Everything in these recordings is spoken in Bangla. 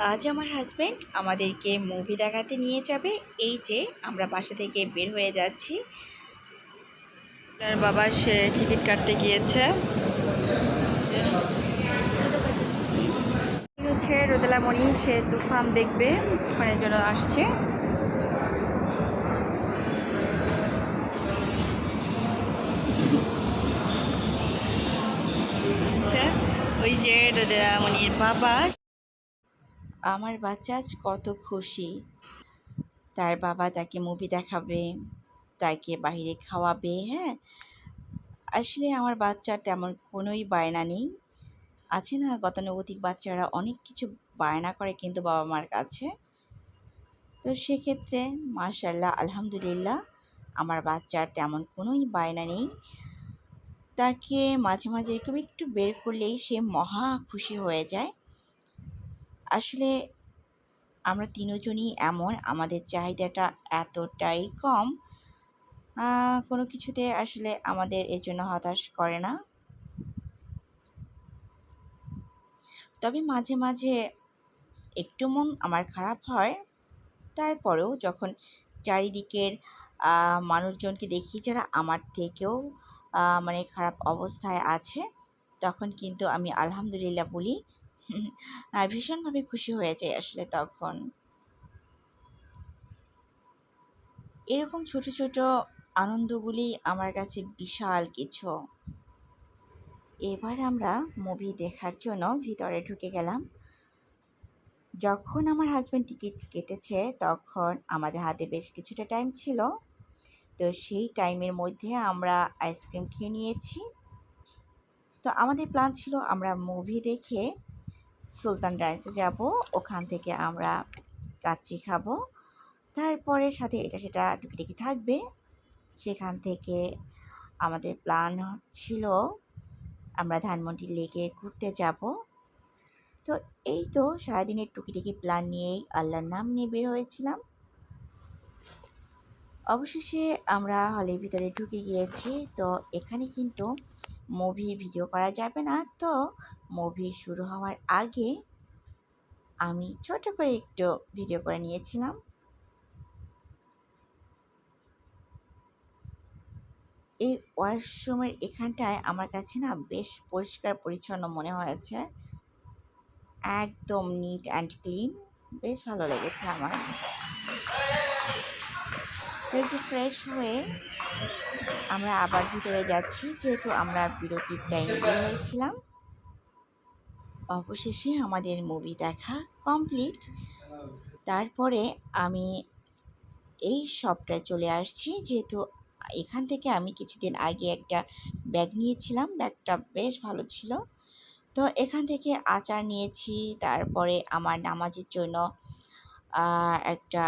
আজ আমার হাজব্যান্ড আমাদেরকে মুভি দেখাতে নিয়ে যাবে। এই যে আমরা বাসা থেকে বের হয়ে যাচ্ছি। তার বাবা সে টিকিট কাটতে গিয়েছে। হচ্ছে রোদেলামণি, সে তুফান দেখবে, তুফানের জন্য আসছে। আচ্ছা, ওই যে রোদেলামণির বাবা। আমার বাচ্চা আজ কত খুশি, তার বাবা তাকে মুভি দেখাবে, তাকে বাইরে খাওয়াবে। হ্যাঁ, আসলে আমার বাচ্চার তেমন কোনোই বায়না নেই। আছে না, গতানুগতিক বাচ্চারা অনেক কিছু বায়না করে কিন্তু বাবা মার কাছে। তো সেক্ষেত্রে মাশাআল্লাহ আলহামদুলিল্লাহ আমার বাচ্চার তেমন কোনোই বায়না নেই। তাকে মাঝে মাঝে এরকম একটু বের করলেই সে মহা খুশি হয়ে যায়। আসলে আমরা তিনজনই এমন, আমাদের চাহিদাটা এতটাই কম, কোনো কিছুতে আসলে আমাদের এজন্য হতাশ করে না। তবে মাঝে মাঝে একটু মন আমার খারাপ হয়। তারপরেও যখন চারিদিকের মানুষজনকে দেখি যারা আমার থেকেও মানে খারাপ অবস্থায় আছে, তখন কিন্তু আমি আলহামদুলিল্লাহ বলি। ভীষণভাবে খুশি হয়ে যাই আসলে তখন। এরকম ছোট ছোট আনন্দগুলি আমার কাছে বিশাল কিছু। এবার আমরা মুভি দেখার জন্য ভিতরে ঢুকে গেলাম। যখন আমার হাজব্যান্ড টিকিট কেটেছে তখন আমাদের হাতে বেশ কিছুটা টাইম ছিল। তো সেই টাইমের মধ্যে আমরা আইসক্রিম খেয়ে নিয়েছি। তো আমাদের প্ল্যান ছিল আমরা মুভি দেখে সুলতান ডাইন্সে যাব, ওখান থেকে আমরা কাচ্চি খাবো, তারপরে সাথে এটা সেটা টুকিটাকি থাকবে। সেখান থেকে আমাদের প্ল্যান ছিল আমরা ধানমন্ডি লেকে ঘুরতে যাব। তো এই তো সারাদিনের টুকিটাকি প্ল্যান নিয়েই আল্লাহর নাম নিয়ে বের হয়েছিলাম। অবশেষে আমরা হলের ভিতরে ঢুকে গিয়েছি। তো এখানে কিন্তু মুভি ভিডিও করা যাবে না, তো মুভি শুরু হওয়ার আগে আমি ছোট করে একটু ভিডিও করে নিয়েছিলাম। এই ওয়াশরুমের এখানটায় আমার কাছে না বেশ পরিষ্কার পরিচ্ছন্ন মনে হয়েছে, একদম নিট অ্যান্ড ক্লিন, বেশ ভালো লেগেছে আমার। তো একটু ফ্রেশ হয়ে আমরা আবার ভিতরে যাচ্ছি, যেহেতু আমরা বিরতির টাইমে বের হয়েছিলাম। অবশেষে আমাদের মুভি দেখা কমপ্লিট। তারপরে আমি এই শপটায় চলে আসছি, যেহেতু এখান থেকে আমি কিছুদিন আগে একটা ব্যাগ নিয়েছিলাম, ব্যাগটা বেশ ভালো ছিল। তো এখান থেকে আচার নিয়েছি, তারপরে আমার নামাজের জন্য একটা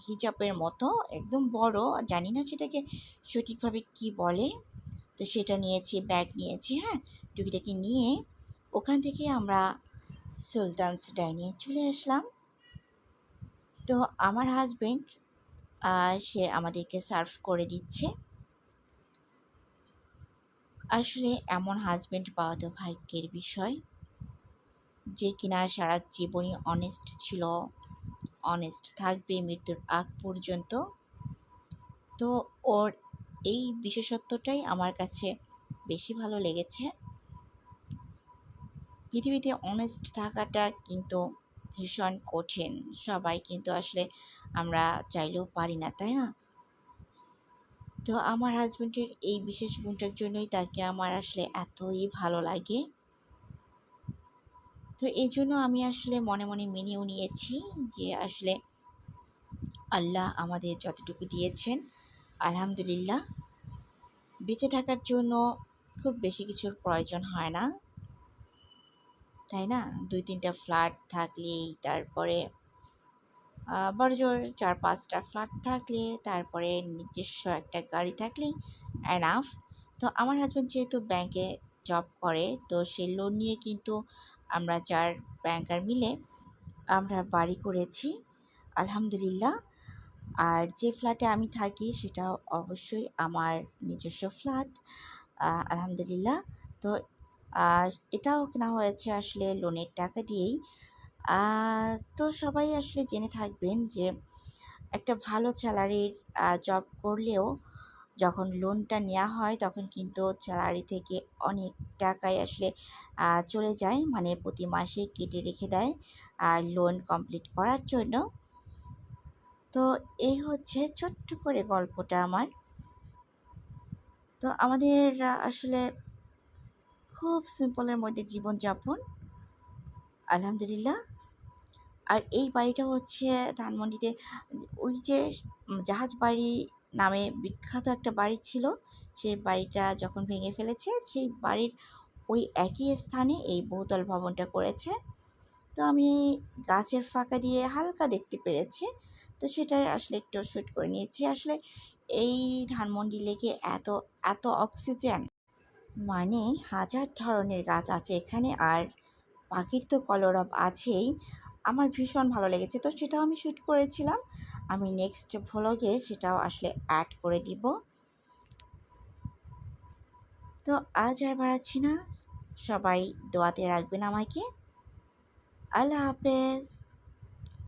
হিজাবের মতো একদম বড়, জানি না সেটাকে সঠিকভাবে কি বলে, তো সেটা নিয়েছি, ব্যাগ নিয়েছি। হ্যাঁ, টুকিটাকি নিয়ে ওখান থেকে আমরা সুলতানস ডাইনে চলে আসলাম। তো আমার হাজবেন্ড সে আমাদেরকে সার্ভ করে দিচ্ছে। আসলে এমন হাজবেন্ড পাওয়া তো ভাগ্যের বিষয়, যে কিনা সারা জীবনই অনেস্ট ছিল, অনেস্ট থাকবে মৃত্যুর আগ পর্যন্ত। তো ওর এই বিশেষত্বটাই আমার কাছে বেশি ভালো লেগেছে। পৃথিবীতে অনেস্ট থাকাটা কিন্তু ভীষণ কঠিন, সবাই কিন্তু আসলে আমরা চাইলেও পারি না, তাই না? তো আমার হাজব্যান্ডের এই বিশেষ গুণটার জন্যই তাকে আমার আসলে এতই ভালো লাগে। তো এই জন্য আমি আসলে মনে মনে মেনেও নিয়েছি যে আসলে আল্লাহ আমাদের যতটুকু দিয়েছেন আলহামদুলিল্লাহ, বেঁচে থাকার জন্য খুব বেশি কিছুর প্রয়োজন হয় না, তাই না? 2-3টা ফ্ল্যাট থাকলেই, তারপরে বড়জোর 4-5টা ফ্ল্যাট থাকলে, তারপরে নিজস্ব একটা গাড়ি থাকলেই এনাফ। তো আমার হাজব্যান্ড যেহেতু ব্যাংকে জব করে, তো সে লোন নিয়ে কিন্তু আমরা 4 ব্যাংকার মিলে আমরা বাড়ি করেছি আলহামদুলিল্লাহ। আর যে ফ্ল্যাটে আমি থাকি সেটা অবশ্যই আমার নিজস্ব ফ্ল্যাট আলহামদুলিল্লাহ। তো এটাও কেনা হয়েছে আসলে লোনের টাকা দিয়েই। তো সবাই আসলে জেনে থাকবেন যে একটা ভালো স্যালারির জব করলেও যখন লোনটা নেওয়া হয় তখন কিন্তু স্যালারি থেকে অনেক টাকাই আসলে চলে যায়, মানে প্রতি মাসে কেটে রেখে দেয় আর লোন কমপ্লিট করার জন্য। তো এই হচ্ছে ছোট্ট করে গল্পটা আমার। তো আমাদের আসলে খুব সিম্পলের মধ্যে জীবনযাপন, আলহামদুলিল্লাহ। আর এই বাড়িটা হচ্ছে ধানমন্ডিতে, ওই যে জাহাজ বাড়ি নামে বিখ্যাত একটা বাড়ি ছিল, সেই বাড়িটা যখন ভেঙে ফেলেছে, সেই বাড়ির ওই একই স্থানে এই বহুতল ভবনটা করেছে। তো আমি গাছের ফাঁকা দিয়ে হালকা দেখতে পেরেছি। তো সেটাই আসলে একটু শ্যুট করে নিয়েছি। আসলে এই ধানমন্ডি লেকে এত, এত অক্সিজেন, মানে হাজার ধরনের গাছ আছে এখানে, আর পাখির তো কলরব আছেই। আমার ভীষণ ভালো লেগেছে। তো সেটাও আমি শ্যুট করেছিলাম। আমি নেক্সট ভ্লগে সেটাও আসলে অ্যাড করে দিব। তো আজ আর বাড়াচ্ছি না। সবাই দোয়াতে রাখবেন আমাকে। আল্লাহ হাফেজ।